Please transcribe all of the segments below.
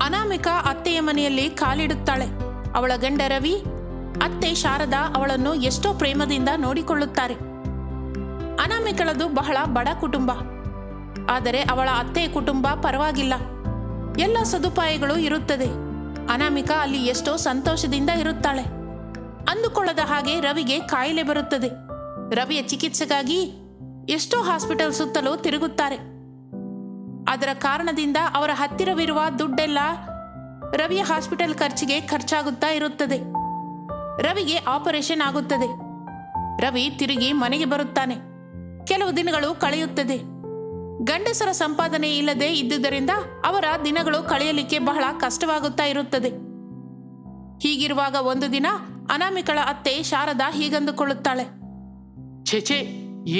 ಅನಾಮಿಕಾ ಅತ್ತೆಯ ಮನೆಯಲ್ಲಿ ಕಾಲಿಡುತ್ತಾಳೆ. ಅವಳ ಗಂಡ ರವಿ, ಅತ್ತೆ ಶಾರದಾ ಅವಳನ್ನು ಎಷ್ಟೋ ಪ್ರೇಮದಿಂದ ನೋಡಿಕೊಳ್ಳುತ್ತಾರೆ. ಅನಾಮಿಕಳದು ಬಹಳ ಬಡ ಕುಟುಂಬ. ಆದರೆ ಅವಳ ಅತ್ತೆಯ ಕುಟುಂಬ ಪರವಾಗಿಲ್ಲ, ಎಲ್ಲ ಸದುಪಾಯಗಳು ಇರುತ್ತದೆ. ಅನಾಮಿಕಾ ಅಲ್ಲಿ ಎಷ್ಟೋ ಸಂತೋಷದಿಂದ ಇರುತ್ತಾಳೆ. ಅಂದುಕೊಳ್ಳದ ಹಾಗೆ ರವಿಗೆ ಕಾಯಿಲೆ ಬರುತ್ತದೆ. ರವಿಯ ಚಿಕಿತ್ಸೆಗಾಗಿ ಎಷ್ಟೋ ಹಾಸ್ಪಿಟಲ್ ಸುತ್ತಲೂ ತಿರುಗುತ್ತಾರೆ. ಅದರ ಕಾರಣದಿಂದ ಅವರ ಹತ್ತಿರವಿರುವ ದುಡ್ಡೆಲ್ಲ ರವಿಯ ಹಾಸ್ಪಿಟಲ್ ಖರ್ಚಿಗೆ ಖರ್ಚಾಗುತ್ತಾ ಇರುತ್ತದೆ. ರವಿಗೆ ಆಪರೇಷನ್ ಆಗುತ್ತದೆ. ರವಿ ತಿರುಗಿ ಮನೆಗೆ ಬರುತ್ತಾನೆ. ಕೆಲವು ದಿನಗಳು ಕಳೆಯುತ್ತದೆ. ಗಂಡಸರ ಸಂಪಾದನೆ ಇಲ್ಲದೆ ಇದ್ದುದರಿಂದ ಅವರ ದಿನಗಳು ಕಳೆಯಲಿಕ್ಕೆ ಬಹಳ ಕಷ್ಟವಾಗುತ್ತಾ ಇರುತ್ತದೆ. ಹೀಗಿರುವಾಗ ಒಂದು ದಿನ ಅನಾಮಿಕಳ ಅತ್ತೆ ಶಾರದಾ ಹೀಗಂದುಕೊಳ್ಳುತ್ತಾಳೆ. ಛೆಛೆ,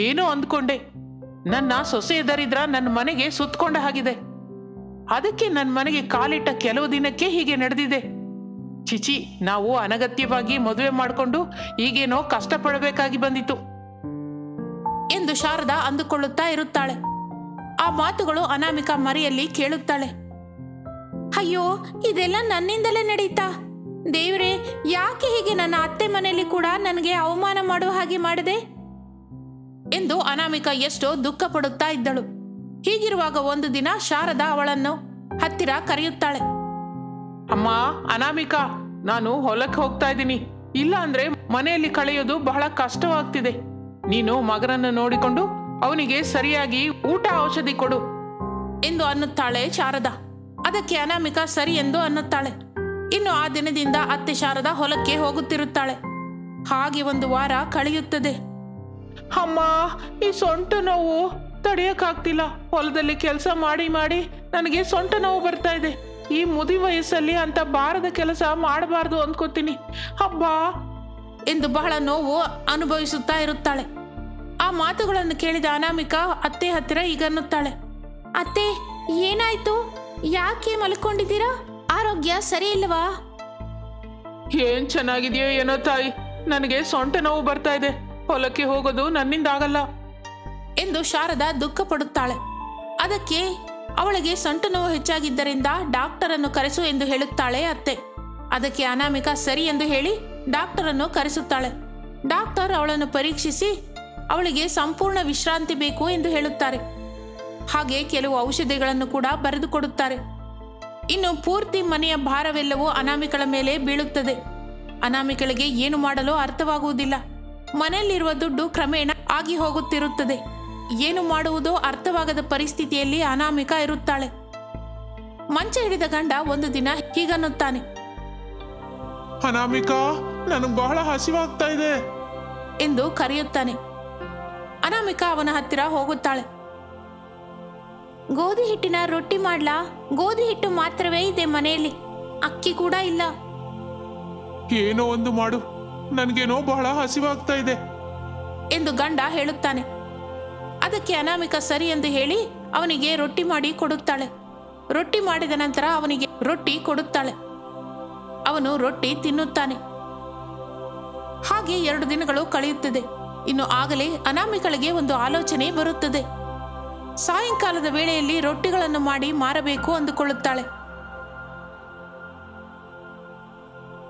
ಏನೋ ಅಂದ್ಕೊಂಡೆ. ನನ್ನ ಸೊಸೆಯ ದರಿದ್ರ ನನ್ನ ಮನೆಗೆ ಸುತ್ತಕೊಂಡ ಹಾಗಿದೆ. ಅದಕ್ಕೆ ನನ್ನ ಮನೆಗೆ ಕಾಲಿಟ್ಟ ಕೆಲವು ದಿನಕ್ಕೆ ಹೀಗೆ ನಡೆದಿದೆ. ಚಿಚಿ, ನಾವು ಅನಗತ್ಯವಾಗಿ ಮದುವೆ ಮಾಡಿಕೊಂಡು ಈಗೇನೋ ಕಷ್ಟಪಡಬೇಕಾಗಿ ಬಂದಿತು ಎಂದು ಶಾರದಾ ಅಂದುಕೊಳ್ಳುತ್ತಾ ಇರುತ್ತಾಳೆ. ಆ ಮಾತುಗಳು ಅನಾಮಿಕಾ ಮರೆಯಲ್ಲಿ ಕೇಳುತ್ತಾಳೆ. ಅಯ್ಯೋ, ಇದೆಲ್ಲ ನನ್ನಿಂದಲೇ ನಡೀತಾ? ದೇವ್ರೇ, ಯಾಕೆ ಹೀಗೆ ನನ್ನ ಅತ್ತೆ ಮನೆಯಲ್ಲಿ ಕೂಡ ನನಗೆ ಅವಮಾನ ಮಾಡುವ ಹಾಗೆ ಮಾಡಿದೆ ಎಂದು ಅನಾಮಿಕಾ ಎಷ್ಟೋ ದುಃಖ ಪಡುತ್ತಾ ಇದ್ದಳು. ಹೀಗಿರುವಾಗ ಒಂದು ದಿನ ಶಾರದಾ ಅವಳನ್ನು ಹತ್ತಿರ ಕರೆಯುತ್ತಾಳೆ. ಅಮ್ಮ ಅನಾಮಿಕಾ, ನಾನು ಹೊಲಕ್ಕೆ ಹೋಗ್ತಾ ಇದ್ದೀನಿ. ಇಲ್ಲ ಅಂದ್ರೆ ಮನೆಯಲ್ಲಿ ಕಳೆಯೋದು ಬಹಳ ಕಷ್ಟವಾಗ್ತಿದೆ. ನೀನು ಮಗನನ್ನು ನೋಡಿಕೊಂಡು ಅವನಿಗೆ ಸರಿಯಾಗಿ ಊಟ ಔಷಧಿ ಕೊಡು ಎಂದು ಅನ್ನುತ್ತಾಳೆ ಶಾರದಾ. ಅದಕ್ಕೆ ಅನಾಮಿಕಾ ಸರಿ ಎಂದು ಅನ್ನುತ್ತಾಳೆ. ಇನ್ನು ಆ ದಿನದಿಂದ ಅತ್ತೆ ಶಾರದಾ ಹೊಲಕ್ಕೆ ಹೋಗುತ್ತಿರುತ್ತಾಳೆ. ಹಾಗೆ ಒಂದು ವಾರ ಕಳೆಯುತ್ತದೆ. ಅಮ್ಮ, ಈ ಸೊಂಟ ನೋವು ತಡೆಯಕ್ಕಾಗ್ತಿಲ್ಲ. ಹೊಲದಲ್ಲಿ ಕೆಲಸ ಮಾಡಿ ಮಾಡಿ ನನಗೆ ಸೊಂಟ ನೋವು ಬರ್ತಾ ಇದೆ. ಈ ಮುದಿ ವಯಸ್ಸಲ್ಲಿ ಅಂತ ಬಾರದ ಕೆಲಸ ಮಾಡಬಾರ್ದು ಅಂದ್ಕೋತೀನಿ. ಹಬ್ಬಾ ಎಂದು ಬಹಳ ನೋವು ಅನುಭವಿಸುತ್ತಾ ಇರುತ್ತಾಳೆ. ಆ ಮಾತುಗಳನ್ನು ಕೇಳಿದ ಅನಾಮಿಕಾ ಅತ್ತೆ ಹತ್ತಿರ ಈಗನ್ನುತ್ತಾಳೆ. ಅತ್ತೆ, ಏನಾಯ್ತು? ಯಾಕೆ ಮಲ್ಕೊಂಡಿದ್ದೀರಾ? ಆರೋಗ್ಯ ಸರಿ ಇಲ್ಲವಾ? ಏನ್ ಚೆನ್ನಾಗಿದೆಯೋ ಏನೋ ತಾಯಿ, ನನಗೆ ಸೊಂಟ ನೋವು ಬರ್ತಾ ಇದೆ. ಹೊಲಕ್ಕೆ ಹೋಗೋದು ನನ್ನಿಂದ ಆಗಲ್ಲ ಎಂದು ಶಾರದಾ ದುಃಖ ಪಡುತ್ತಾಳೆ. ಅದಕ್ಕೆ ಅವಳಿಗೆ ಸೊಂಟ ನೋವು ಹೆಚ್ಚಾಗಿದ್ದರಿಂದ ಡಾಕ್ಟರ್ ಅನ್ನು ಕರೆಸು ಎಂದು ಹೇಳುತ್ತಾಳೆ ಅತ್ತೆ. ಅದಕ್ಕೆ ಅನಾಮಿಕಾ ಸರಿ ಎಂದು ಹೇಳಿ ಡಾಕ್ಟರ್ ಅನ್ನು ಕರೆಸುತ್ತಾಳೆ. ಡಾಕ್ಟರ್ ಅವಳನ್ನು ಪರೀಕ್ಷಿಸಿ ಅವಳಿಗೆ ಸಂಪೂರ್ಣ ವಿಶ್ರಾಂತಿ ಬೇಕು ಎಂದು ಹೇಳುತ್ತಾರೆ. ಹಾಗೆ ಕೆಲವು ಔಷಧಿಗಳನ್ನು ಕೂಡ ಬರೆದುಕೊಡುತ್ತಾರೆ. ಇನ್ನು ಪೂರ್ತಿ ಮನೆಯ ಭಾರವೆಲ್ಲವೂ ಅನಾಮಿಕಳ ಮೇಲೆ ಬೀಳುತ್ತದೆ. ಅನಾಮಿಕಳಿಗೆ ಏನು ಮಾಡಲು ಅರ್ಥವಾಗುವುದಿಲ್ಲ. ಮನೆಯಲ್ಲಿರುವ ದುಡ್ಡು ಕ್ರಮೇಣ ಆಗಿ ಹೋಗುತ್ತಿರುತ್ತದೆ. ಏನು ಮಾಡುವುದೋ ಅರ್ಥವಾಗದ ಪರಿಸ್ಥಿತಿಯಲ್ಲಿ ಅನಾಮಿಕಾ ಇರುತ್ತಾಳೆ. ಮಂಚ ಹಿಡಿದ ಗಂಡ ಒಂದು ದಿನ ಹೀಗನ್ನುತ್ತಾನೆ. ಅನಾಮಿಕಾ, ನನಗೆ ಬಹಳ ಹಸಿವಾಗ್ತಾ ಇದೆ ಎಂದು ಕರೆಯುತ್ತಾನೆ. ಅನಾಮಿಕಾ ಅವನ ಹತ್ತಿರ ಹೋಗುತ್ತಾಳೆ. ಗೋಧಿ ಹಿಟ್ಟಿನ ರೊಟ್ಟಿ ಮಾಡ್ಲಾ? ಗೋಧಿ ಹಿಟ್ಟು ಮಾತ್ರವೇ ಇದೆ ಮನೆಯಲ್ಲಿ, ಅಕ್ಕಿ ಕೂಡ ಇಲ್ಲ. ಏನೋ ಒಂದು ಮಾಡು, ನನಗೇನೋ ಬಹಳ ಹಸಿವಾಗ್ತಾ ಇದೆ ಎಂದು ಗಂಡ ಹೇಳುತ್ತಾನೆ. ಅದಕ್ಕೆ ಅನಾಮಿಕಾ ಸರಿ ಎಂದು ಹೇಳಿ ಅವನಿಗೆ ರೊಟ್ಟಿ ಮಾಡಿ ಕೊಡುತ್ತಾಳೆ. ರೊಟ್ಟಿ ಮಾಡಿದ ನಂತರ ಅವನಿಗೆ ರೊಟ್ಟಿ ಕೊಡುತ್ತಾಳೆ. ಅವನು ರೊಟ್ಟಿ ತಿನ್ನುತ್ತಾನೆ. ಹಾಗೆ 2 ದಿನಗಳು ಕಳೆಯುತ್ತದೆ. ಇನ್ನು ಆಗಲೇ ಅನಾಮಿಕಳಿಗೆ ಒಂದು ಆಲೋಚನೆ ಬರುತ್ತದೆ. ಸಾಯಂಕಾಲದ ವೇಳೆಯಲ್ಲಿ ರೊಟ್ಟಿಗಳನ್ನು ಮಾಡಿ ಮಾರಬೇಕು ಅಂದುಕೊಳ್ಳುತ್ತಾಳೆ.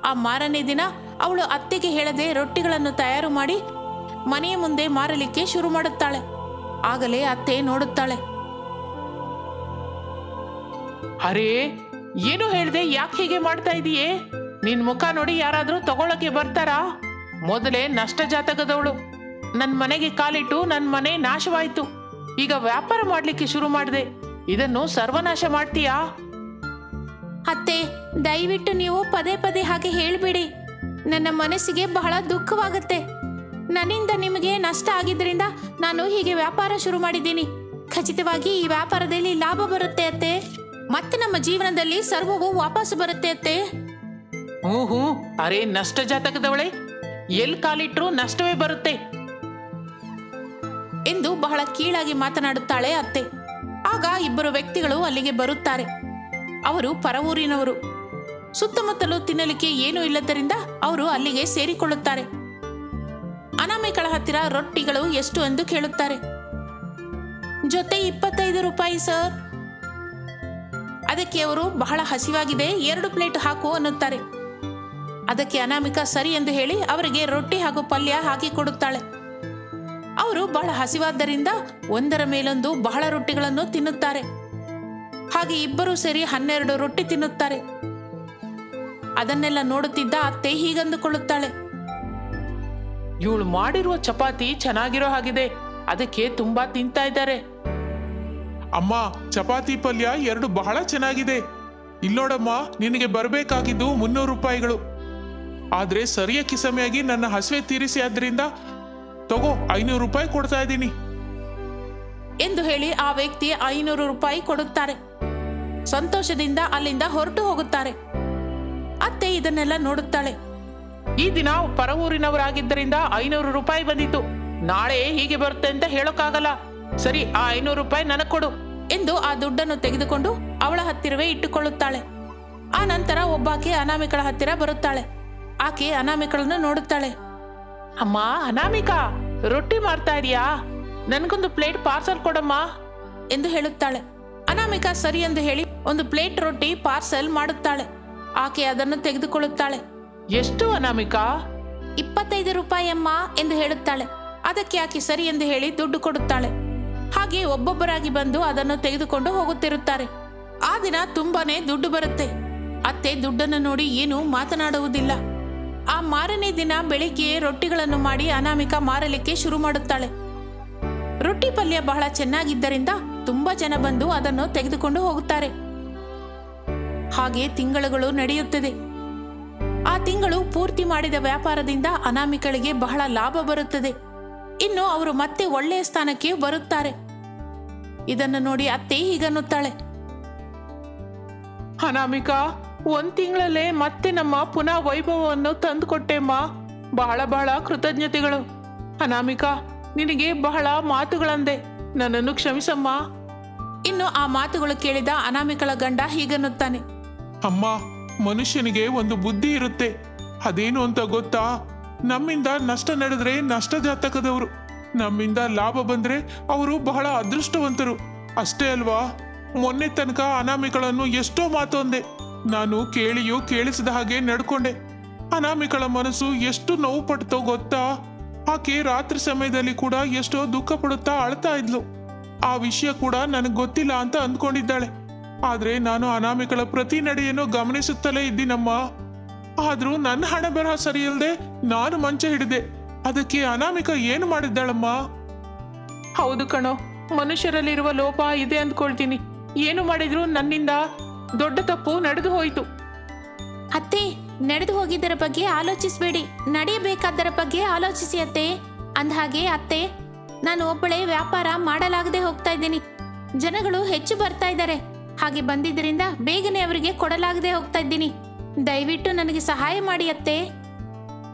ಆ ಮಾರನೇ ದಿನ ಅವಳು ಅತ್ತೆಗೆ ಹೇಳದೆ ರೊಟ್ಟಿಗಳನ್ನು ತಯಾರು ಮಾಡಿ ಮನೆಯ ಮುಂದೆ ಮಾರಲಿಕ್ಕೆ ಶುರು ಮಾಡುತ್ತಾಳೆ. ಆಗಲೇ ಅತ್ತೆ ನೋಡುತ್ತಾಳೆ. ಅರೇ, ಏನು ಹೇಳ್ದೆ? ಯಾಕೆ ಹೀಗೆ ಮಾಡ್ತಾ ಇದೀಯೇ? ನಿನ್ ಮುಖ ನೋಡಿ ಯಾರಾದ್ರೂ ತಗೊಳಕ್ಕೆ ಬರ್ತಾರಾ? ಮೊದಲೇ ನಷ್ಟ ಜಾತಕದವಳು. ನನ್ನ ಮನೆಗೆ ಕಾಲಿಟ್ಟು ನನ್ನ ಮನೆ ನಾಶವಾಯ್ತು. ಈಗ ವ್ಯಾಪಾರ ಮಾಡ್ಲಿಕ್ಕೆ ಶುರು ಮಾಡಿದೆ. ಇದನ್ನು ಸರ್ವನಾಶ ಮಾಡ್ತೀಯಾ? ಅತ್ತೆ, ದಯವಿಟ್ಟು ನೀವು ಪದೇ ಪದೇ ಹಾಗೆ ಹೇಳ್ಬೇಡಿ. ನನ್ನ ಮನಸ್ಸಿಗೆ ಬಹಳ ದುಃಖವಾಗುತ್ತೆ. ನನ್ನಿಂದ ನಿಮಗೆ ನಷ್ಟ ಆಗಿದ್ದರಿಂದ ನಾನು ಹೀಗೆ ವ್ಯಾಪಾರ ಶುರು ಮಾಡಿದ್ದೀನಿ. ಖಚಿತವಾಗಿ ಈ ವ್ಯಾಪಾರದಲ್ಲಿ ಲಾಭ ಬರುತ್ತೆ ಅತ್ತೆ. ಮತ್ತೆ ನಮ್ಮ ಜೀವನದಲ್ಲಿ ಸರ್ವವು ವಾಪಸ್ ಬರುತ್ತೆ ಅತ್ತೆ. ಹ್ಞೂ, ಅರೇ ನಷ್ಟ ಜಾತಕದವಳೆ, ಎಲ್ಲಿ ಕಾಲಿಟ್ರು ನಷ್ಟವೇ ಬರುತ್ತೆ ಎಂದು ಬಹಳ ಕೀಳಾಗಿ ಮಾತನಾಡುತ್ತಾಳೆ ಅತ್ತೆ. ಆಗ ಇಬ್ಬರು ವ್ಯಕ್ತಿಗಳು ಅಲ್ಲಿಗೆ ಬರುತ್ತಾರೆ. ಅವರು ಪರವೂರಿನವರು. ಸುತ್ತಮುತ್ತಲೂ ತಿನ್ನಲಿಕ್ಕೆ ಏನೂ ಇಲ್ಲದರಿಂದ ಅವರು ಅಲ್ಲಿಗೆ ಸೇರಿಕೊಳ್ಳುತ್ತಾರೆ. ಅನಾಮಿಕಳ ಹತ್ತಿರ ರೊಟ್ಟಿಗಳು ಎಷ್ಟು ಎಂದು ಕೇಳುತ್ತಾರೆ. ಜೊತೆ 25 ರೂಪಾಯಿ ಸರ್. ಅದಕ್ಕೆ ಅವರು ಬಹಳ ಹಸಿವಾಗಿದೆ, 2 ಪ್ಲೇಟ್ ಹಾಕು ಅನ್ನುತ್ತಾರೆ. ಅದಕ್ಕೆ ಅನಾಮಿಕಾ ಸರಿ ಎಂದು ಹೇಳಿ ಅವರಿಗೆ ರೊಟ್ಟಿ ಹಾಗೂ ಪಲ್ಯ ಹಾಕಿ ಕೊಡುತ್ತಾಳೆ. ಅವರು ಬಹಳ ಹಸಿವಾದ್ದರಿಂದ ಒಂದರ ಮೇಲೊಂದು ಬಹಳ ರೊಟ್ಟಿಗಳನ್ನು ತಿನ್ನುತ್ತಾರೆ. ಹಾಗೆ ಇಬ್ಬರೂ ಸೇರಿ 12 ರೊಟ್ಟಿ ತಿನ್ನುತ್ತಾರೆ. ಅದನ್ನೆಲ್ಲ ನೋಡುತ್ತಿದ್ದ ಅತ್ತೆ ಹೀಗಂದುಕೊಳ್ಳುತ್ತಾಳೆ, ಇವಳು ಮಾಡಿರುವ ಚಪಾತಿ ಚೆನ್ನಾಗಿರೋ ಹಾಗಿದೆ, ಅದಕ್ಕೆ ತುಂಬಾ ತಿಂತಾ ಇದ್ದಾರೆ. ಅಮ್ಮ, ಚಪಾತಿ ಪಲ್ಯ 2 ಬಹಳ ಚೆನ್ನಾಗಿದೆ. ಇಲ್ಲೋಡಮ್ಮ, ನಿನಗೆ ಬರಬೇಕಾಗಿದ್ದು 300 ರೂಪಾಯಿಗಳು. ಆದ್ರೆ ಸರಿಯಾಗಿ ಸಮಯಾಗಿ ನನ್ನ ಹಸಿವೆ ತೀರಿಸಿ, ಆದ್ರಿಂದ ತಗೋ 500 ರೂಪಾಯಿ ಕೊಡ್ತಾ ಇದ್ದೀನಿ ಎಂದು ಹೇಳಿ ಆ ವ್ಯಕ್ತಿ 500 ರೂಪಾಯಿ ಕೊಡುತ್ತಾರೆ. ಸಂತೋಷದಿಂದ ಅಲ್ಲಿಂದ ಹೊರಟು ಹೋಗುತ್ತಾರೆ. ಅತ್ತೆ ಇದನ್ನೆಲ್ಲ ನೋಡುತ್ತಾಳೆ. ಈ ದಿನ ಪರ ಊರಿನವರಾಗಿದ್ದರಿಂದ 500 ರೂಪಾಯಿ ಬಂದಿತ್ತು. ನಾಳೆ ಹೀಗೆ ಬರುತ್ತೆ ಅಂತ ಹೇಳೋಕ್ಕಾಗಲ್ಲ. ಸರಿ, ಆ 500 ರೂಪಾಯಿ ನನಗೆ ಕೊಡು ಎಂದು ಆ ದುಡ್ಡನ್ನು ತೆಗೆದುಕೊಂಡು ಅವಳ ಹತ್ತಿರವೇ ಇಟ್ಟುಕೊಳ್ಳುತ್ತಾಳೆ. ಆ ನಂತರ ಒಬ್ಬಾಕೆ ಅನಾಮಿಕಳ ಹತ್ತಿರ ಬರುತ್ತಾಳೆ. ಆಕೆ ಅನಾಮಿಕಳನ್ನು ನೋಡುತ್ತಾಳೆ. ಅಮ್ಮ ಅನಾಮಿಕಾ, ರೊಟ್ಟಿ ಮಾಡ್ತಾ ಇದೀಯಾ? ನನ್ಗೊಂದು ಪ್ಲೇಟ್ ಪಾರ್ಸಲ್ ಕೊಡಮ್ಮ ಎಂದು ಹೇಳುತ್ತಾಳೆ. ಅನಾಮಿಕಾ ಸರಿ ಎಂದು ಹೇಳಿ 1 ಪ್ಲೇಟ್ ರೊಟ್ಟಿ ಪಾರ್ಸಲ್ ಮಾಡುತ್ತಾಳೆ. ಆಕೆ ಅದನ್ನು ತೆಗೆದುಕೊಳ್ಳುತ್ತಾಳೆ. ಎಷ್ಟು ಅನಾಮಿಕಾ? 25 ರೂಪಾಯಿ ಅಮ್ಮ ಎಂದು ಹೇಳುತ್ತಾಳೆ. ಅದಕ್ಕೆ ಆಕೆ ಸರಿ ಎಂದು ಹೇಳಿ ದುಡ್ಡು ಕೊಡುತ್ತಾಳೆ. ಹಾಗೆ ಒಬ್ಬೊಬ್ಬರಾಗಿ ಬಂದು ಅದನ್ನು ತೆಗೆದುಕೊಂಡು ಹೋಗುತ್ತಿರುತ್ತಾರೆ. ಆ ದಿನ ತುಂಬಾನೇ ದುಡ್ಡು ಬರುತ್ತೆ. ಅತ್ತೆ ದುಡ್ಡನ್ನು ನೋಡಿ ಏನು ಮಾತನಾಡುವುದಿಲ್ಲ. ಆ ಮಾರನೇ ದಿನ ಬೆಳಿಗ್ಗೆ ರೊಟ್ಟಿಗಳನ್ನು ಮಾಡಿ ಅನಾಮಿಕಾ ಮಾರಲಿಕ್ಕೆ ಶುರು ಮಾಡುತ್ತಾಳೆ. ರೊಟ್ಟಿ ಪಲ್ಯ ಬಹಳ ಚೆನ್ನಾಗಿದ್ದರಿಂದ ತುಂಬಾ ಜನ ಬಂದು ಅದನ್ನು ತೆಗೆದುಕೊಂಡು ಹೋಗುತ್ತಾರೆ. ಹಾಗೆ ತಿಂಗಳುಗಳು ನಡೆಯುತ್ತದೆ. ಆ ತಿಂಗಳು ಪೂರ್ತಿ ಮಾಡಿದ ವ್ಯಾಪಾರದಿಂದ ಅನಾಮಿಕಳಿಗೆ ಬಹಳ ಲಾಭ ಬರುತ್ತದೆ. ಇನ್ನು ಅವರು ಮತ್ತೆ ಒಳ್ಳೆಯ ಸ್ಥಾನಕ್ಕೆ ಬರುತ್ತಾರೆ. ಇದನ್ನು ನೋಡಿ ಅತ್ತೆ ಹೀಗನ್ನುತ್ತಾಳೆ, ಅನಾಮಿಕಾ, 1 ತಿಂಗಳಲ್ಲೇ ಮತ್ತೆ ನಮ್ಮ ಪುನಃ ವೈಭವವನ್ನು ತಂದುಕೊಟ್ಟೆಮ್ಮ. ಬಹಳ ಬಹಳ ಕೃತಜ್ಞತೆಗಳು. ಅನಾಮಿಕಾ, ನಿನಗೆ ಬಹಳ ಮಾತುಗಳಂದೆ, ನನ್ನನ್ನು ಕ್ಷಮಿಸಮ್ಮ. ಇನ್ನು ಆ ಮಾತುಗಳು ಕೇಳಿದ ಅನಾಮಿಕಳ ಗಂಡ ಹೀಗನ್ನುತ್ತಾನೆ, ಅಮ್ಮ, ಮನುಷ್ಯನಿಗೆ ಒಂದು ಬುದ್ಧಿ ಇರುತ್ತೆ. ಅದೇನು ಅಂತ ಗೊತ್ತಾ? ನಮ್ಮಿಂದ ನಷ್ಟ ನಡೆದ್ರೆ ನಷ್ಟ ಜಾತಕದವರು, ನಮ್ಮಿಂದ ಲಾಭ ಬಂದ್ರೆ ಅವರು ಬಹಳ ಅದೃಷ್ಟವಂತರು. ಅಷ್ಟೇ ಅಲ್ವಾ? ಮೊನ್ನೆ ತನಕ ಅನಾಮಿಕಳನ್ನು ಎಷ್ಟೋ ಮಾತು ಅಂದೆ. ನಾನು ಕೇಳಿಯೂ ಕೇಳಿಸಿದ ಹಾಗೆ ನಡ್ಕೊಂಡೆ. ಅನಾಮಿಕಳ ಮನಸ್ಸು ಎಷ್ಟು ನೋವು ಪಡ್ತೋ ಗೊತ್ತಾ? ಆಕೆ ರಾತ್ರಿ ಸಮಯದಲ್ಲಿ ಕೂಡ ಎಷ್ಟೋ ದುಃಖ ಪಡುತ್ತಾ ಅಳ್ತಾ ಇದ್ಲು. ಆ ವಿಷಯ ಕೂಡ ನನಗೆ ಗೊತ್ತಿಲ್ಲ ಅಂತ ಅಂದ್ಕೊಂಡಿದ್ದಾಳೆ. ಆದ್ರೆ ನಾನು ಅನಾಮಿಕಳ ಪ್ರತಿ ನಡೆಯನ್ನು ಗಮನಿಸುತ್ತಲೇ ಇದ್ದೀನಮ್ಮ. ಆದ್ರೂ ನನ್ನ ಹಣೆ ಬರಹ ಸರಿ ಇಲ್ಲದೆ ನಾನು ಮಂಚ ಹಿಡಿದೆ. ಅದಕ್ಕೆ ಅನಾಮಿಕ ಏನು ಮಾಡಿದ್ದಾಳಮ್ಮ? ಹೌದು ಕಣೋ, ಮನುಷ್ಯರಲ್ಲಿರುವ ಲೋಪ ಇದೆ ಅಂದ್ಕೊಳ್ತೀನಿ. ಏನು ಮಾಡಿದ್ರು ನನ್ನಿಂದ ದೊಡ್ಡ ತಪ್ಪು ನಡೆದು ಹೋಯಿತು. ಅತ್ತೆ, ನಡೆದು ಹೋಗಿದ್ದರ ಬಗ್ಗೆ ಆಲೋಚಿಸಬೇಡಿ, ನಡೆಯಬೇಕಾದರ ಬಗ್ಗೆ ಆಲೋಚಿಸಿ ಅತ್ತೆ. ಅಂದಹಾಗೆ ಅತ್ತೆ, ನಾನು ಒಬ್ಬಳೇ ವ್ಯಾಪಾರ ಮಾಡಲಾಗದೆ ಹೋಗ್ತಾ ಇದ್ದೀನಿ. ಜನಗಳು ಹೆಚ್ಚು ಬರ್ತಾ ಇದ್ದಾರೆ. ಹಾಗೆ ಬಂದಿದ್ದರಿಂದ ಬೇಗನೆ ಅವರಿಗೆ ಕೊಡಲಾಗದೆ ಹೋಗ್ತಾ ಇದ್ದೀನಿ. ದಯವಿಟ್ಟು ನನಗೆ ಸಹಾಯ ಮಾಡಿ ಅತ್ತೆ.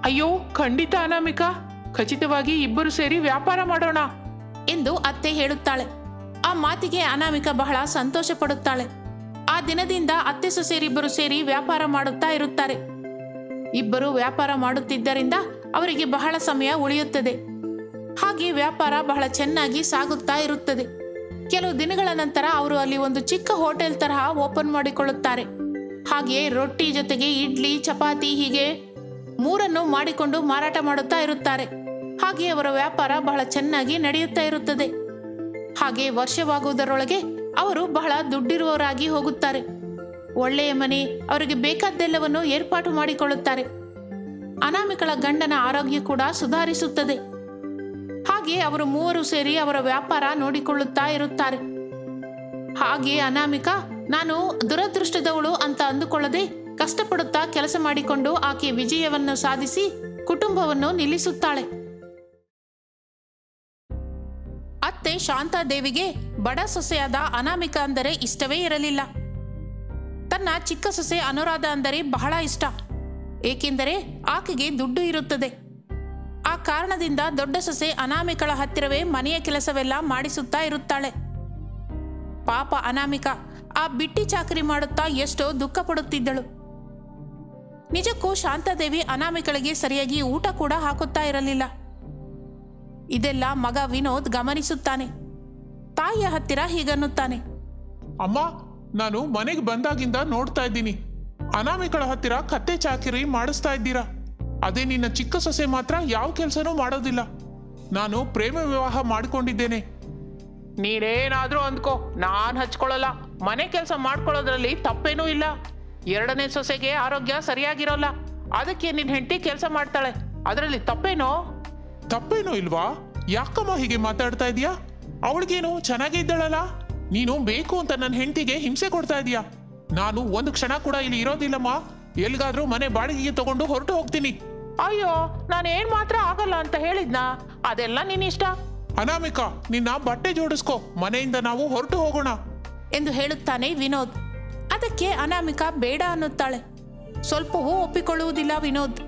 ಅಯ್ಯೋ, ಖಂಡಿತ ಅನಾಮಿಕಾ, ಖಚಿತವಾಗಿ ಇಬ್ಬರು ಸೇರಿ ವ್ಯಾಪಾರ ಮಾಡೋಣ ಎಂದು ಅತ್ತೆ ಹೇಳುತ್ತಾಳೆ. ಆ ಮಾತಿಗೆ ಅನಾಮಿಕ ಬಹಳ ಸಂತೋಷ ಪಡುತ್ತಾಳೆ. ಆ ದಿನದಿಂದ ಅತ್ತೆ ಸೊಸೆಯರಿಬ್ಬರು ಸೇರಿ ವ್ಯಾಪಾರ ಮಾಡುತ್ತಾ ಇರುತ್ತಾರೆ. ಇಬ್ಬರು ವ್ಯಾಪಾರ ಮಾಡುತ್ತಿದ್ದರಿಂದ ಅವರಿಗೆ ಬಹಳ ಸಮಯ ಉಳಿಯುತ್ತದೆ. ಹಾಗೆ ವ್ಯಾಪಾರ ಬಹಳ ಚೆನ್ನಾಗಿ ಸಾಗುತ್ತಾ ಇರುತ್ತದೆ. ಕೆಲವು ದಿನಗಳ ನಂತರ ಅವರು ಅಲ್ಲಿ ಒಂದು ಚಿಕ್ಕ ಹೋಟೆಲ್ ತರಹ ಓಪನ್ ಮಾಡಿಕೊಳ್ಳುತ್ತಾರೆ. ಹಾಗೆ ರೊಟ್ಟಿ ಜೊತೆಗೆ ಇಡ್ಲಿ, ಚಪಾತಿ ಹೀಗೆ 3 ಮಾಡಿಕೊಂಡು ಮಾರಾಟ ಮಾಡುತ್ತಾ ಇರುತ್ತಾರೆ. ಹಾಗೆ ಅವರ ವ್ಯಾಪಾರ ಬಹಳ ಚೆನ್ನಾಗಿ ನಡೆಯುತ್ತಾ ಇರುತ್ತದೆ. ಹಾಗೆ ವರ್ಷವಾಗುವುದರೊಳಗೆ ಅವರು ಬಹಳ ದುಡ್ಡಿರುವವರಾಗಿ ಹೋಗುತ್ತಾರೆ. ಒಳ್ಳೆಯ ಮನೆ, ಅವರಿಗೆ ಬೇಕಾದ್ದೆಲ್ಲವನ್ನು ಏರ್ಪಾಟು ಮಾಡಿಕೊಳ್ಳುತ್ತಾರೆ. ಅನಾಮಿಕಳ ಗಂಡನ ಆರೋಗ್ಯ ಕೂಡ ಸುಧಾರಿಸುತ್ತದೆ. ಹಾಗೆ ಅವರು 3 ಸೇರಿ ಅವರ ವ್ಯಾಪಾರ ನೋಡಿಕೊಳ್ಳುತ್ತಾ ಇರುತ್ತಾರೆ. ಹಾಗೆ ಅನಾಮಿಕ ನಾನು ದುರದೃಷ್ಟದವಳು ಅಂತ ಅಂದುಕೊಳ್ಳದೆ ಕಷ್ಟಪಡುತ್ತಾ ಕೆಲಸ ಮಾಡಿಕೊಂಡು ಆಕೆ ವಿಜಯವನ್ನು ಸಾಧಿಸಿ ಕುಟುಂಬವನ್ನು ನಿಲ್ಲಿಸುತ್ತಾಳೆ. ಅತ್ತೆ ಶಾಂತಾದೇವಿಗೆ ಬಡ ಸೊಸೆಯಾದ ಅನಾಮಿಕ ಅಂದರೆ ಇಷ್ಟವೇ ಇರಲಿಲ್ಲ. ತನ್ನ ಚಿಕ್ಕ ಸೊಸೆ ಅನುರಾಧ ಅಂದರೆ ಬಹಳ ಇಷ್ಟ. ಏಕೆಂದರೆ ಆಕೆಗೆ ದುಡ್ಡು ಇರುತ್ತದೆ. ಆ ಕಾರಣದಿಂದ ದೊಡ್ಡ ಸೊಸೆ ಅನಾಮಿಕಳ ಹತ್ತಿರವೇ ಮನೆಯ ಕೆಲಸವೆಲ್ಲ ಮಾಡಿಸುತ್ತಾ ಇರುತ್ತಾಳೆ. ಪಾಪ ಅನಾಮಿಕ ಆ ಬಿಟ್ಟಿ ಚಾಕರಿ ಮಾಡುತ್ತಾ ಎಷ್ಟೋ ದುಃಖ ಪಡುತ್ತಿದ್ದಳು. ನಿಜಕ್ಕೂ ಶಾಂತಾದೇವಿ ಅನಾಮಿಕಳಿಗೆ ಸರಿಯಾಗಿ ಊಟ ಕೂಡ ಹಾಕುತ್ತಾ ಇರಲಿಲ್ಲ. ಇದೆಲ್ಲ ಮಗ ವಿನೋದ್ ಗಮನಿಸುತ್ತಾನೆ. ತಾಯಿಯ ಹತ್ತಿರ ಹೀಗನ್ನುತ್ತಾನೆ, ಅಮ್ಮ, ನಾನು ಮನೆಗೆ ಬಂದಾಗಿಂದ ನೋಡ್ತಾ ಇದ್ದೀನಿ. ಅನಾಮಿಕಳ ಹತ್ತಿರ ಕತ್ತೆ ಚಾಕಿರಿ ಮಾಡಿಸ್ತಾ ಇದ್ದೀರಾ. ಅದೇ ನಿನ್ನ ಚಿಕ್ಕ ಸೊಸೆ ಮಾತ್ರ ಯಾವ ಕೆಲಸನೂ ಮಾಡೋದಿಲ್ಲ. ನಾನು ಪ್ರೇಮ ವಿವಾಹ ಮಾಡಿಕೊಂಡಿದ್ದೇನೆ. ನೀನೇನಾದ್ರೂ ಅಂದ್ಕೋ, ನಾನ್ ಹಚ್ಕೊಳ್ಳಲ್ಲ. ಮನೆ ಕೆಲಸ ಮಾಡ್ಕೊಳ್ಳೋದ್ರಲ್ಲಿ ತಪ್ಪೇನೂ ಇಲ್ಲ. ಎರಡನೇ ಸೊಸೆಗೆ ಆರೋಗ್ಯ ಸರಿಯಾಗಿರೋಲ್ಲ, ಅದಕ್ಕೆ ನಿನ್ ಹೆಂಡತಿ ಕೆಲಸ ಮಾಡ್ತಾಳೆ. ಅದರಲ್ಲಿ ತಪ್ಪೇನೋ? ತಪ್ಪೇನೂ ಇಲ್ವಾ? ಯಾಕಮ್ಮ ಹೀಗೆ ಮಾತಾಡ್ತಾ ಇದೀಯಾ? ಅವಳಿಗೇನು ಚೆನ್ನಾಗೇ ಇದ್ದಾಳಲ್ಲ. ನೀನು ಬೇಕು ಅಂತ ನನ್ನ ಹೆಂಡತಿಗೆ ಹಿಂಸೆ ಕೊಡ್ತಾ ಇದೀಯಾ. ನಾನು ಒಂದು ಕ್ಷಣ ಕೂಡ ಇಲ್ಲಿ ಇರೋದಿಲ್ಲಮ್ಮ. ಎಲ್ಗಾದ್ರೂ ಮನೆ ಬಾಡಿಗೆಗೆ ತಗೊಂಡು ಹೊರಟು ಹೋಗ್ತೀನಿ. ಅಯ್ಯೋ, ನಾನೇನ್ ಮಾತ್ರ ಆಗಲ್ಲ ಅಂತ ಹೇಳಿದ್ನಾ? ಅದೆಲ್ಲ ನಿನ್ ಇಷ್ಟ. ಅನಾಮಿಕಾ, ನಿನ್ನ ಬಟ್ಟೆ ಜೋಡಿಸ್ಕೋ, ಮನೆಯಿಂದ ನಾವು ಹೊರಟು ಹೋಗೋಣ ಎಂದು ಹೇಳುತ್ತಾನೆ ವಿನೋದ್. ಅದಕ್ಕೆ ಅನಾಮಿಕಾ ಬೇಡ ಅನ್ನುತ್ತಾಳೆ. ಸ್ವಲ್ಪವೂ ಒಪ್ಪಿಕೊಳ್ಳುವುದಿಲ್ಲ ವಿನೋದ್.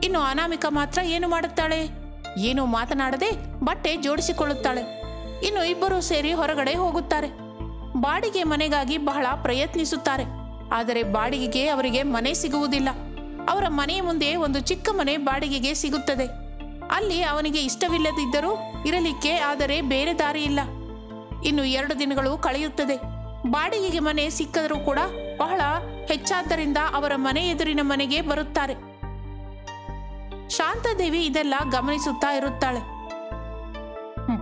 ಇನ್ನು ಅನಾಮಿಕಾ ಮಾತ್ರ ಏನು ಮಾಡುತ್ತಾಳೆ? ಏನು ಮಾತನಾಡದೆ ಬಟ್ಟೆ ಜೋಡಿಸಿಕೊಳ್ಳುತ್ತಾಳೆ. ಇನ್ನು ಇಬ್ಬರೂ ಸೇರಿ ಹೊರಗಡೆ ಹೋಗುತ್ತಾರೆ. ಬಾಡಿಗೆ ಮನೆಗಾಗಿ ಬಹಳ ಪ್ರಯತ್ನಿಸುತ್ತಾರೆ. ಆದರೆ ಬಾಡಿಗೆಗೆ ಅವರಿಗೆ ಮನೆ ಸಿಗುವುದಿಲ್ಲ. ಅವರ ಮನೆಯ ಮುಂದೆ ಒಂದು ಚಿಕ್ಕ ಮನೆ ಬಾಡಿಗೆಗೆ ಸಿಗುತ್ತದೆ. ಅಲ್ಲಿ ಅವನಿಗೆ ಇಷ್ಟವಿಲ್ಲದಿದ್ದರೂ ಇರಲಿಕ್ಕೆ ಆದರೆ ಬೇರೆ ದಾರಿ ಇಲ್ಲ. ಇನ್ನು 2 ದಿನಗಳು ಕಳೆಯುತ್ತದೆ. ಬಾಡಿಗೆಗೆ ಮನೆ ಸಿಕ್ಕದರೂ ಕೂಡ ಬಹಳ ಹೆಚ್ಚಾದ್ದರಿಂದ ಅವರ ಮನೆ ಎದುರಿನ ಮನೆಗೆ ಬರುತ್ತಾರೆ. ಶಾಂತಾದೇವಿ ಇದೆಲ್ಲ ಗಮನಿಸುತ್ತಾ ಇರುತ್ತಾಳೆ.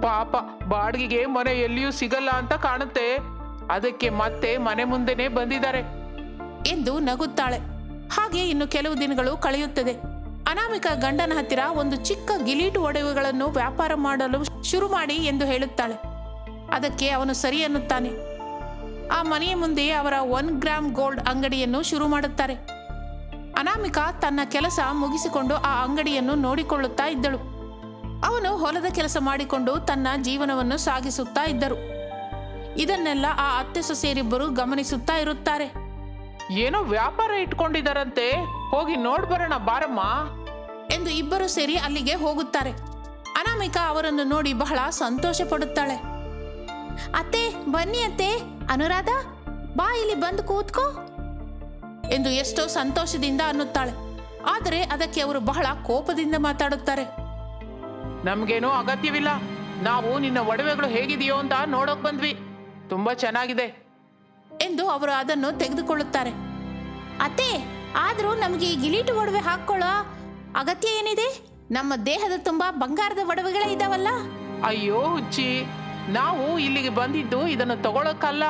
ಪಾಪ, ಬಾಡಿಗೆಗೆ ಮನೆ ಎಲ್ಲಿಯೂ ಸಿಗಲ್ಲ ಅಂತ ಕಾಣುತ್ತೆ. ಅದಕ್ಕೆ ಮತ್ತೆ ಮನೆ ಮುಂದೆನೆ ಬಂದಿದ್ದಾರೆ ಎಂದು ನಗುತ್ತಾಳೆ. ಹಾಗೆ ಇನ್ನು ಕೆಲವು ದಿನಗಳು ಕಳೆಯುತ್ತದೆ. ಅನಾಮಿಕಾ ಗಂಡನ ಹತ್ತಿರ ಒಂದು ಚಿಕ್ಕ ಗಿಲೀಟು ಒಡವೆಗಳನ್ನು ವ್ಯಾಪಾರ ಮಾಡಲು ಶುರು ಮಾಡಿ ಎಂದು ಹೇಳುತ್ತಾಳೆ. ಅದಕ್ಕೆ ಅವನು ಸರಿ ಅನ್ನುತ್ತಾನೆ. ಆ ಮನೆಯ ಮುಂದೆ ಅವರ 1 ಗ್ರಾಮ್ ಗೋಲ್ಡ್ ಅಂಗಡಿಯನ್ನು ಶುರು ಮಾಡುತ್ತಾರೆ. ಅನಾಮಿಕಾ ತನ್ನ ಕೆಲಸ ಮುಗಿಸಿಕೊಂಡು ಆ ಅಂಗಡಿಯನ್ನು ನೋಡಿಕೊಳ್ಳುತ್ತಾ ಇದ್ದಳು. ಅವನು ಹೊಲದ ಕೆಲಸ ಮಾಡಿಕೊಂಡು ತನ್ನ ಜೀವನವನ್ನು ಸಾಗಿಸುತ್ತಾ ಇದ್ದರು. ಇದನ್ನೆಲ್ಲ ಆ ಅತ್ತೆ ಸೊಸೆಯರಿಬ್ಬರು ಗಮನಿಸುತ್ತಾ ಇರುತ್ತಾರೆ. ಏನೋ ವ್ಯಾಪಾರ ಇಟ್ಕೊಂಡಿದ್ದಾರಂತೆ, ಹೋಗಿ ನೋಡ್ಬರೋಣ ಬಾರಮ್ಮ ಎಂದು ಇಬ್ಬರು ಸೇರಿ ಅಲ್ಲಿಗೆ ಹೋಗುತ್ತಾರೆ. ಅನಾಮಿಕಾ ಅವರನ್ನು ನೋಡಿ ಬಹಳ ಸಂತೋಷ ಪಡುತ್ತಾಳೆ. ಅತ್ತೆ, ಬನ್ನಿ ಅತ್ತೆ. ಅನುರಾಧ, ಬಾ ಇಲ್ಲಿ ಬಂದು ಕೂತ್ಕೋ ಎಂದು ಎಷ್ಟೋ ಸಂತೋಷದಿಂದ ಅನ್ನುತ್ತಾಳೆ. ಆದರೆ ಅದಕ್ಕೆ ಅವರು ಬಹಳ ಕೋಪದಿಂದ ಮಾತಾಡುತ್ತಾರೆ. ನಮ್ಗೇನೋ ಅಗತ್ಯವಿಲ್ಲ. ನಾವು ನಿನ್ನ ಒಡವೆಗಳು ಹೇಗಿದೆಯೋ ಅಂತ ನೋಡೋಕ್ ಬಂದ್ವಿ. ತುಂಬಾ ಚೆನ್ನಾಗಿದೆ ಎಂದು ಅವರು ಅದನ್ನು ತೆಗೆದುಕೊಳ್ಳುತ್ತಾರೆ. ಅತ್ತೆ, ಆದರೂ ನಮಗೆ ಈ ಗಿಲೀಟು ಒಡವೆ ಹಾಕೊಳ್ಳೋ ಅಗತ್ಯ ಏನಿದೆ? ನಮ್ಮ ದೇಹದ ತುಂಬಾ ಬಂಗಾರದ ಒಡವೆಗಳೇ ಇದಾವಲ್ಲ. ಅಯ್ಯೋ ಹುಚ್ಚಿ, ನಾವು ಇಲ್ಲಿಗೆ ಬಂದಿದ್ದು ಇದನ್ನು ತಗೊಳಕ್ಕಲ್ಲ.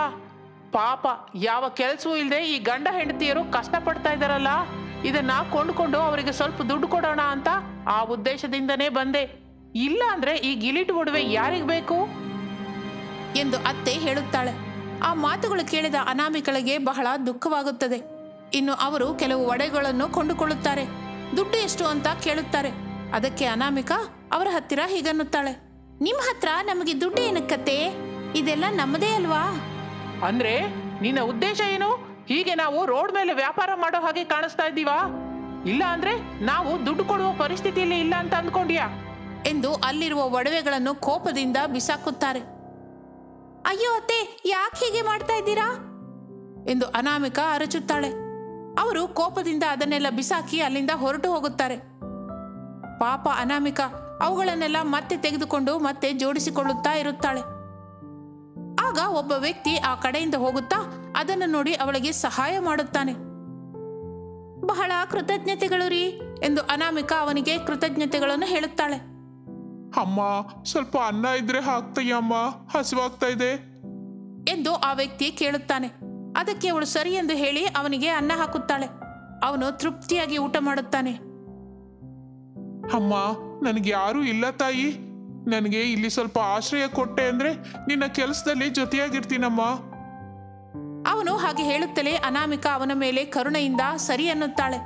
ಪಾಪ, ಯಾವ ಕೆಲಸವೂ ಇಲ್ಲದೆ ಈ ಗಂಡ ಹೆಂಡತಿಯರು ಕಷ್ಟಪಡ್ತಾ ಇದ್ದಾರಲ್ಲ, ಇದನ್ನ ಕೊಂಡುಕೊಂಡು ಅವರಿಗೆ ಸ್ವಲ್ಪ ದುಡ್ಡು ಕೊಡೋಣ ಅಂತ ಆ ಉದ್ದೇಶದಿಂದನೇ ಬಂದೆ. ಇಲ್ಲ ಅಂದ್ರೆ ಈ ಗಿಲೀಟು ಒಡವೆ ಯಾರಿಗ್ ಬೇಕು ಎಂದು ಅತ್ತೆ ಹೇಳುತ್ತಾಳೆ. ಆ ಮಾತುಗಳು ಕೇಳಿದ ಅನಾಮಿಕಳಿಗೆ ಬಹಳ ದುಃಖವಾಗುತ್ತದೆ. ಇನ್ನು ಅವರು ಕೆಲವು ಒಡವೆಗಳನ್ನು ಕೊಂಡುಕೊಳ್ಳುತ್ತಾರೆ. ದುಡ್ಡು ಎಷ್ಟು ಅಂತ ಕೇಳುತ್ತಾರೆ. ಅದಕ್ಕೆ ಅನಾಮಿಕಾ ಅವರ ಹತ್ತಿರ ಹೀಗನ್ನುತ್ತಾಳೆ. ನಿಮ್ಮ ಹತ್ರ ನಮಗೆ ದುಡ್ಡು ಏನಕ್ಕತ್ತೆ? ಇದೆಲ್ಲ ನಮ್ಮದೇ ಅಲ್ವಾ? ಅಂದ್ರೆ ನಿನ್ನ ಉದ್ದೇಶ ಏನು? ಹೀಗೆ ನಾವು ರೋಡ್ ಮೇಲೆ ವ್ಯಾಪಾರ ಮಾಡೋ ಹಾಗೆ ಕಾಣಿಸ್ತಾ ಇದ್ದೀವಾ? ಇಲ್ಲ ಅಂದ್ರೆ ನಾವು ದುಡ್ಡು ಕೊಡುವ ಪರಿಸ್ಥಿತಿಯಲ್ಲಿ ಇಲ್ಲ ಅಂತ ಅಂದ್ಕೊಂಡ್ಯಾ ಎಂದು ಅಲ್ಲಿರುವ ಒಡವೆಗಳನ್ನು ಕೋಪದಿಂದ ಬಿಸಾಕುತ್ತಾರೆ. ಅಯ್ಯೋ ಅತ್ತೆ, ಯಾಕೆ ಹೀಗೆ ಮಾಡ್ತಾ ಇದ್ದೀರಾ ಎಂದು ಅನಾಮಿಕಾ ಅರಚುತ್ತಾಳೆ. ಅವರು ಕೋಪದಿಂದ ಅದನ್ನೆಲ್ಲ ಬಿಸಾಕಿ ಅಲ್ಲಿಂದ ಹೊರಟು ಹೋಗುತ್ತಾರೆ. ಪಾಪ ಅನಾಮಿಕಾ ಅವುಗಳನ್ನೆಲ್ಲ ಮತ್ತೆ ತೆಗೆದುಕೊಂಡು ಮತ್ತೆ ಜೋಡಿಸಿಕೊಳ್ಳುತ್ತಾ ಇರುತ್ತಾಳೆ. ಆಗ ಒಬ್ಬ ವ್ಯಕ್ತಿ ಆ ಕಡೆಯಿಂದ ಹೋಗುತ್ತಾ ಅದನ್ನು ನೋಡಿ ಅವಳಿಗೆ ಸಹಾಯ ಮಾಡುತ್ತಾನೆ. ಬಹಳ ಕೃತಜ್ಞತೆಗಳು ರೀ ಎಂದು ಅನಾಮಿಕಾ ಅವನಿಗೆ ಕೃತಜ್ಞತೆಗಳನ್ನು ಹೇಳುತ್ತಾಳೆ. ಅಮ್ಮ, ಸ್ವಲ್ಪ ಅನ್ನ ಇದ್ರೆ ಹಾಕ್ತೀಯಮ್ಮ, ಹಸಿವಾಗ್ತಾ ಇದೆ ಎಂದು ಆ ವ್ಯಕ್ತಿ ಕೇಳುತ್ತಾನೆ. ಅದಕ್ಕೆ ಅವಳು ಸರಿ ಎಂದು ಹೇಳಿ ಅವನಿಗೆ ಅನ್ನ ಹಾಕುತ್ತಾಳೆ. ಅವನು ತೃಪ್ತಿಯಾಗಿ ಊಟ ಮಾಡುತ್ತಾನೆ. ಅಮ್ಮ, ನನಗೆ ಯಾರೂ ಇಲ್ಲ ತಾಯಿ. ನನಗೆ ಇಲ್ಲಿ ಸ್ವಲ್ಪ ಆಶ್ರಯ ಕೊಟ್ಟೆ ಅಂದ್ರೆ ನಿನ್ನ ಕೆಲಸದಲ್ಲಿ ಜೊತೆಯಾಗಿರ್ತೀನಮ್ಮ. ಅವನು ಹಾಗೆ ಹೇಳುತ್ತಲೇ ಅನಾಮಿಕಾ ಅವನ ಮೇಲೆ ಕರುಣೆಯಿಂದ ಸರಿ ಅನ್ನುತ್ತಾಳೆ.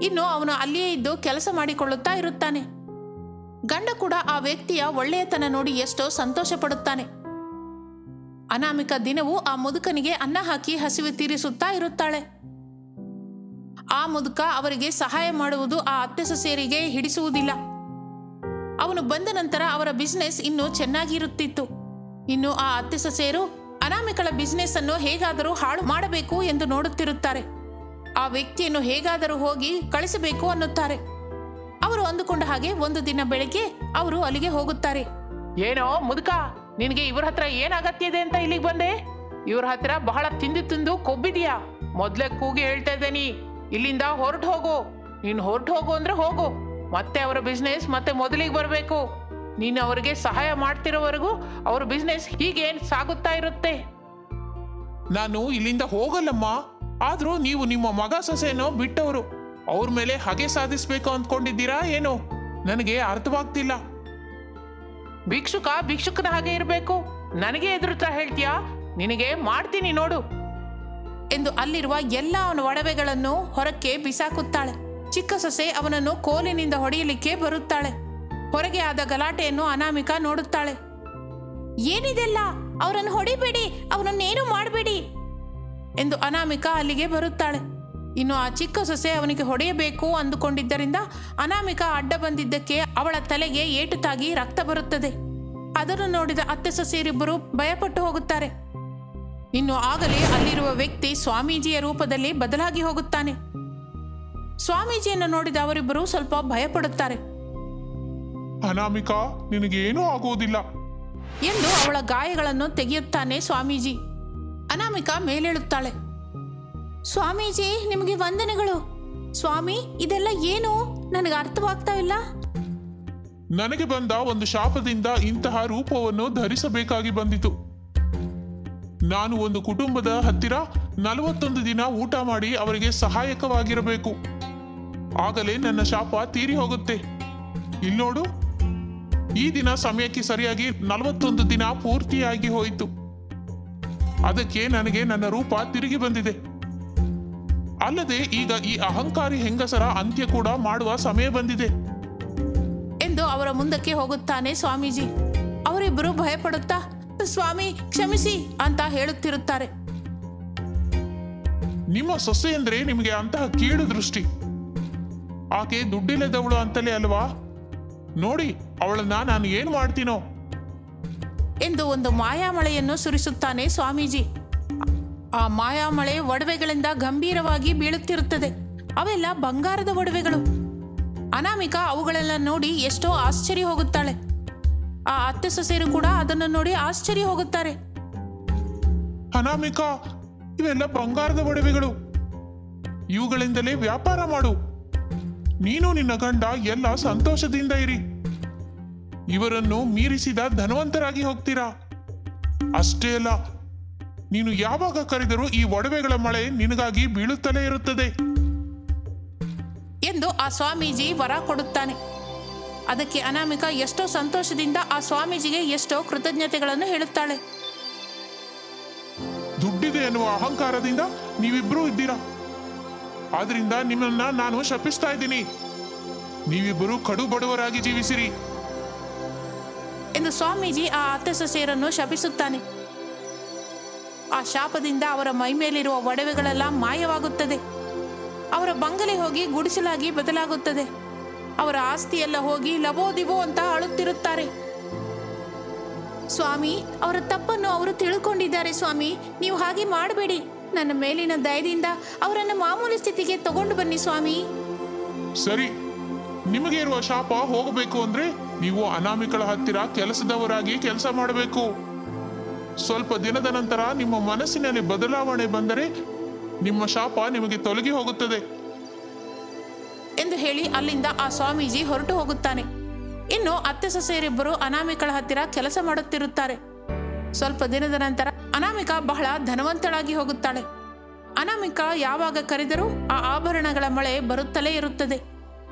ಇನ್ನು ಅವನು ಅಲ್ಲಿಯೇ ಇದ್ದು ಕೆಲಸ ಮಾಡಿಕೊಳ್ಳುತ್ತಾ ಇರುತ್ತಾನೆ. ಗಂಡ ಕೂಡ ಆ ವ್ಯಕ್ತಿಯ ಒಳ್ಳೆಯತನ ನೋಡಿ ಎಷ್ಟೋ ಸಂತೋಷ ಪಡುತ್ತಾನೆ. ಅನಾಮಿಕಾ ದಿನವೂ ಆ ಮುದುಕನಿಗೆ ಅನ್ನ ಹಾಕಿ ಹಸಿವು ತೀರಿಸುತ್ತಾ ಇರುತ್ತಾಳೆ. ಆ ಮುದುಕ ಅವರಿಗೆ ಸಹಾಯ ಮಾಡುವುದು ಆ ಅತ್ತೆ ಸೊಸೆಯರಿಗೆ ಹಿಡಿಸುವುದಿಲ್ಲ. ಅವನು ಬಂದ ನಂತರ ಅವರ ಬಿಸಿನೆಸ್ ಇನ್ನೂ ಚೆನ್ನಾಗಿರುತ್ತಿತ್ತು. ಇನ್ನು ಆ ಅತ್ತೆ ಸೊಸೆಯರು ಅನಾಮಿಕಳ ಬಿಸಿನೆಸ್ ಅನ್ನು ಹೇಗಾದರೂ ಹಾಳು ಮಾಡಬೇಕು ಎಂದು ನೋಡುತ್ತಿರುತ್ತಾರೆ. ಆ ವ್ಯಕ್ತಿಯನ್ನು ಹೇಗಾದರೂ ಹೋಗಿ ಕಳಿಸಬೇಕು ಅನ್ನುತ್ತಾರೆ. ಅವರು ಅಂದುಕೊಂಡ ಹಾಗೆ ಒಂದು ದಿನ ಬೆಳಗ್ಗೆ ಅವರು ಅಲ್ಲಿಗೆ ಹೋಗುತ್ತಾರೆ. ಏನೋ ಮುದುಕ, ನಿನಗೆ ಇವ್ರ ಹತ್ರ ಏನ್ ಅಗತ್ಯ ಇದೆ ಅಂತ ಇಲ್ಲಿಗೆ ಬಂದೆ? ಇವ್ರ ಹತ್ರ ಬಹಳ ತಿಂದು ತಿಂದು ಕೊಬ್ಬಿದ್ಯಾ. ಮೊದ್ಲೇ ಕೂಗಿ ಹೇಳ್ತಾ ಇದ್ದೇನಿ, ಇಲ್ಲಿಂದ ಹೊರಟು ಹೋಗು. ನೀನು ಹೊರಟು ಹೋಗು ಅಂದ್ರೆ ಹೋಗು. ಮತ್ತೆ ಅವರ ಬಿಸ್ನೆಸ್ ಮತ್ತೆ ಮೊದಲಿಗೆ ಬರಬೇಕು. ನೀನು ಅವರಿಗೆ ಸಹಾಯ ಮಾಡ್ತಿರೋವರೆಗೂ ಅವ್ರ ಬಿಸ್ನೆಸ್ ಹೀಗೆ ಸಾಗುತ್ತಾ ಇರುತ್ತೆ. ನಾನು ಇಲ್ಲಿಂದ ಹೋಗಲ್ಲಮ್ಮ. ಆದ್ರೂ ನೀವು ನಿಮ್ಮ ಮಗ ಸೊಸೆನೋ ಬಿಟ್ಟವರು, ಅವ್ರ ಮೇಲೆ ಹಾಗೆ ಸಾಧಿಸ್ಬೇಕು ಅಂದ್ಕೊಂಡಿದ್ದೀರಾ ಏನೋ? ನನಗೆ ಅರ್ಥವಾಗ್ತಿಲ್ಲ. ಭಿಕ್ಷುಕನ ಹಾಗೆ ಇರಬೇಕು. ನನಗೆ ಎದುರುತ್ತಾ ಹೇಳ್ತೀಯಾ? ನಿನಗೆ ಮಾಡ್ತೀನಿ ನೋಡು ಎಂದು ಅಲ್ಲಿರುವ ಎಲ್ಲ ಅವನ ಒಡವೆಗಳನ್ನು ಹೊರಕ್ಕೆ ಬಿಸಾಕುತ್ತಾಳೆ. ಚಿಕ್ಕ ಸೊಸೆ ಅವನನ್ನು ಕೋಲಿನಿಂದ ಹೊಡೆಯಲಿಕ್ಕೆ ಬರುತ್ತಾಳೆ. ಹೊರಗೆ ಆದ ಗಲಾಟೆಯನ್ನು ಅನಾಮಿಕಾ ನೋಡುತ್ತಾಳೆ. ಏನಿದೆಲ್ಲ? ಅವರನ್ನು ಹೊಡಿಬೇಡಿ, ಅವನನ್ನೇನು ಮಾಡಬೇಡಿ ಎಂದು ಅನಾಮಿಕಾ ಅಲ್ಲಿಗೆ ಬರುತ್ತಾಳೆ. ಇನ್ನು ಆ ಚಿಕ್ಕ ಸೊಸೆ ಅವನಿಗೆ ಹೊಡೆಯಬೇಕು ಅಂದುಕೊಂಡಿದ್ದರಿಂದ ಅನಾಮಿಕಾ ಅಡ್ಡ ಬಂದಿದ್ದಕ್ಕೆ ಅವಳ ತಲೆಗೆ ಏಟು ತಾಗಿ ರಕ್ತ ಬರುತ್ತದೆ. ಅದನ್ನು ನೋಡಿದ ಅತ್ತೆ ಸೊಸೆಯರಿಬ್ಬರು ಭಯಪಟ್ಟು ಹೋಗುತ್ತಾರೆ. ಇನ್ನು ಆಗಲೇ ಅಲ್ಲಿರುವ ವ್ಯಕ್ತಿ ಸ್ವಾಮೀಜಿಯ ರೂಪದಲ್ಲಿ ಬದಲಾಗಿ ಹೋಗುತ್ತಾನೆ. ಸ್ವಾಮೀಜಿಯನ್ನು ನೋಡಿದ ಅವರಿಬ್ಬರು ಸ್ವಲ್ಪ ಭಯಪಡುತ್ತಾರೆ. ಅನಾಮಿಕಾ, ನಿನಗೇನೂ ಆಗುವುದಿಲ್ಲ ಎಂದು ಅವಳ ಗಾಯಗಳನ್ನು ತೆಗೆಯುತ್ತಾನೆ ಸ್ವಾಮೀಜಿ. ಅನಾಮಿಕಾ ಮೇಲೇಳುತ್ತಾಳೆ. ಸ್ವಾಮೀಜಿ, ನಿಮಗೆ ವಂದನೆಗಳು. ಸ್ವಾಮಿ, ಇದೆಲ್ಲ ಏನು? ನನಗೆ ಅರ್ಥವಾಗ್ತಾ ಇಲ್ಲ. ನನಗೆ ಬಂದ ಒಂದು ಶಾಪದಿಂದ ಇಂತಹ ರೂಪವನ್ನು ಧರಿಸಬೇಕಾಗಿ ಬಂದಿತು. ನಾನು ಒಂದು ಕುಟುಂಬದ ಹತ್ತಿರ 41 ದಿನ ಊಟ ಮಾಡಿ ಅವರಿಗೆ ಸಹಾಯಕವಾಗಿರಬೇಕು. ಆಗಲೇ ನನ್ನ ಶಾಪ ತೀರಿ ಹೋಗುತ್ತೆ. ಇಲ್ನೋಡು, ಈ ದಿನ ಸಮಯಕ್ಕೆ ಸರಿಯಾಗಿ 41 ದಿನ ಪೂರ್ತಿಯಾಗಿ ಹೋಯಿತು. ಅದಕ್ಕೆ ನನಗೆ ನನ್ನ ರೂಪ ತಿರುಗಿ ಬಂದಿದೆ. ಅಲ್ಲದೆ ಈಗ ಈ ಅಹಂಕಾರಿ ಹೆಂಗಸರ ಅಂತ್ಯ ಕೂಡ ಮಾಡುವ ಸಮಯ ಬಂದಿದೆ ಎಂದು ಅವರ ಮುಂದಕ್ಕೆ ಹೋಗುತ್ತಾನೆ ಸ್ವಾಮೀಜಿ. ಅವರಿಬ್ಬರು ಭಯಪಡುತ್ತಾ ಸ್ವಾಮಿ ಕ್ಷಮಿಸಿ ಅಂತ ಹೇಳುತ್ತಿರುತ್ತಾರೆ. ನಿಮ್ಮ ಸೊಸೆ ಅಂದ್ರೆ ನಿಮಗೆ ಅಂತಹ ಕೀಳು ದೃಷ್ಟಿ. ಆಕೆ ದುಡ್ಡಿಲ್ಲದವಳು ಅಂತಲೇ ಅಲ್ವಾ? ನೋಡಿ ಅವಳನ್ನ ನಾನು ಏನು ಮಾಡ್ತೀನೋ ಎಂದು ಒಂದು ಮಾಯಾಮಳೆಯನ್ನು ಸುರಿಸುತ್ತಾನೆ ಸ್ವಾಮೀಜಿ. ಆ ಮಾಯಾಮಳೆ ಒಡವೆಗಳಿಂದ ಗಂಭೀರವಾಗಿ ಬೀಳುತ್ತಿರುತ್ತದೆ. ಅವೆಲ್ಲ ಬಂಗಾರದ ಒಡವೆಗಳು. ಅನಾಮಿಕಾ ಅವುಗಳೆಲ್ಲ ನೋಡಿ ಎಷ್ಟೋ ಆಶ್ಚರ್ಯ ಹೋಗುತ್ತಾಳೆ. ಆ ಅತ್ತೆ ಸೊಸೆಯರು ಕೂಡ ಅದನ್ನು ನೋಡಿ ಆಶ್ಚರ್ಯ ಹೋಗುತ್ತಾರೆ. ಅನಾಮಿಕಾ, ಇವೆಲ್ಲ ಬಂಗಾರದ ಒಡವೆಗಳು. ಇವುಗಳಿಂದಲೇ ವ್ಯಾಪಾರ ಮಾಡು. ನೀನು ನಿನ್ನ ಗಂಡ ಎಲ್ಲ ಸಂತೋಷದಿಂದ ಇರಿ. ಇವರನ್ನು ಮೀರಿಸಿದ ಧನವಂತರಾಗಿ ಹೋಗ್ತೀರಾ. ಅಷ್ಟೇ ಅಲ್ಲ, ನೀನು ಯಾವಾಗ ಕರೆದರೂ ಈ ಒಡವೆಗಳ ಮಳೆ ನಿನಗಾಗಿ ಬೀಳುತ್ತಲೇ ಇರುತ್ತದೆ ಎಂದು ಆ ಸ್ವಾಮೀಜಿ ವರ ಕೊಡುತ್ತಾನೆ. ಅದಕ್ಕೆ ಅನಾಮಿಕಾ ಎಷ್ಟೋ ಸಂತೋಷದಿಂದ ಆ ಸ್ವಾಮೀಜಿಗೆ ಎಷ್ಟೋ ಕೃತಜ್ಞತೆಗಳನ್ನು ಹೇಳುತ್ತಾಳೆ. ದುಡ್ಡಿದೆ ಎನ್ನುವ ಅಹಂಕಾರದಿಂದ ನೀವಿಬ್ಬರೂ ಇದ್ದೀರಾ. ಆದ್ರಿಂದ ನಿಮ್ಮನ್ನ ನಾನು ಶಪಿಸ್ತಾ ಇದ್ದೀನಿ. ನೀವಿಬ್ಬರು ಕಡು ಬಡವರಾಗಿ ಜೀವಿಸಿರಿ ಎಂದು ಸ್ವಾಮೀಜಿ ಆ ಅತ್ತೆ ಸೊಸೆಯರನ್ನು ಶಪಿಸುತ್ತಾನೆ. ಆ ಶಾಪದಿಂದ ಅವರ ಮೈಮೇಲಿರುವ ಒಡವೆಗಳೆಲ್ಲ ಮಾಯವಾಗುತ್ತದೆ. ಅವರ ಬಂಗಲೆ ಹೋಗಿ ಗುಡಿಸಲಾಗಿ ಬದಲಾಗುತ್ತದೆ. ಅವರ ಆಸ್ತಿಯೆಲ್ಲ ಹೋಗಿ ಲಬೋದಿಬೋ ಅಂತ ಅಳುತ್ತಿರುತ್ತಾರೆ. ಸ್ವಾಮಿ, ಅವರ ತಪ್ಪನ್ನು ಅವರು ತಿಳ್ಕೊಂಡಿದ್ದಾರೆ. ಸ್ವಾಮಿ, ನೀವು ಹಾಗೆ ಮಾಡಬೇಡಿ. ನನ್ನ ಮೇಲಿನ ದಯದಿಂದ ಅವರನ್ನು ಮಾಮೂಲಿ ಸ್ಥಿತಿಗೆ ತಗೊಂಡು ಬನ್ನಿ ಸ್ವಾಮಿ. ಸರಿ, ನಿಮಗೆ ಇರುವ ಶಾಪ ಹೋಗಬೇಕು ಅಂದ್ರೆ ನೀವು ಅನಾಮಿಕಳ ಹತ್ತಿರ ಕೆಲಸದವರಾಗಿ ಕೆಲಸ ಮಾಡಬೇಕು. ಸ್ವಲ್ಪ ದಿನದ ನಂತರ ನಿಮ್ಮ ಮನಸ್ಸಿನಲ್ಲಿ ಬದಲಾವಣೆ ಬಂದರೆ ನಿಮ್ಮ ಶಾಪ ನಿಮಗೆ ತೊಲಗಿ ಹೋಗುತ್ತದೆ ಎಂದು ಹೇಳಿ ಅಲ್ಲಿಂದ ಆ ಸ್ವಾಮೀಜಿ ಹೊರಟು ಹೋಗುತ್ತಾನೆ. ಇನ್ನು ಅತ್ತೆ ಸೊಸೆಯರಿಬ್ಬರು ಅನಾಮಿಕಳ ಹತ್ತಿರ ಕೆಲಸ ಮಾಡುತ್ತಿರುತ್ತಾರೆ. ಸ್ವಲ್ಪ ದಿನದ ನಂತರ ಅನಾಮಿಕಾ ಬಹಳ ಧನವಂತಳಾಗಿ ಹೋಗುತ್ತಾಳೆ. ಅನಾಮಿಕಾ ಯಾವಾಗ ಕರೆದರೂ ಆ ಆಭರಣಗಳ ಮಳೆ ಬರುತ್ತಲೇ ಇರುತ್ತದೆ.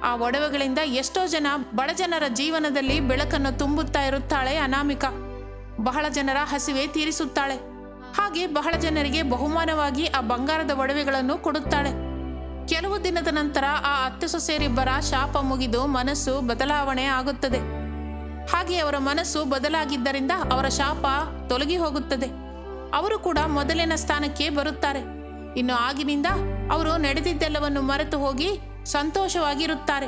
ಆ ಒಡವೆಗಳಿಂದ ಎಷ್ಟೋ ಜನ ಬಡಜನರ ಜೀವನದಲ್ಲಿ ಬೆಳಕನ್ನು ತುಂಬುತ್ತಾ ಇರುತ್ತಾಳೆ ಅನಾಮಿಕಾ. ಬಹಳ ಜನರ ಹಸಿವೆ ತೀರಿಸುತ್ತಾಳೆ. ಹಾಗೆ ಬಹಳ ಜನರಿಗೆ ಬಹುಮಾನವಾಗಿ ಆ ಬಂಗಾರದ ಒಡವೆಗಳನ್ನು ಕೊಡುತ್ತಾಳೆ. ಕೆಲವು ದಿನದ ನಂತರ ಆ ಅತ್ತೆ ಸೊಸೆಯರಿಬ್ಬರ ಶಾಪ ಮುಗಿದು ಮನಸ್ಸು ಬದಲಾವಣೆ ಆಗುತ್ತದೆ. ಹಾಗೆ ಅವರ ಮನಸ್ಸು ಬದಲಾಗಿದ್ದರಿಂದ ಅವರ ಶಾಪ ತೊಲಗಿ ಹೋಗುತ್ತದೆ. ಅವರು ಕೂಡ ಮೊದಲಿನ ಸ್ಥಾನಕ್ಕೆ ಬರುತ್ತಾರೆ. ಇನ್ನು ಆಗಿನಿಂದ ಅವರು ನಡೆದಿದ್ದೆಲ್ಲವನ್ನು ಮರೆತು ಹೋಗಿ ಸಂತೋಷವಾಗಿರುತ್ತಾರೆ.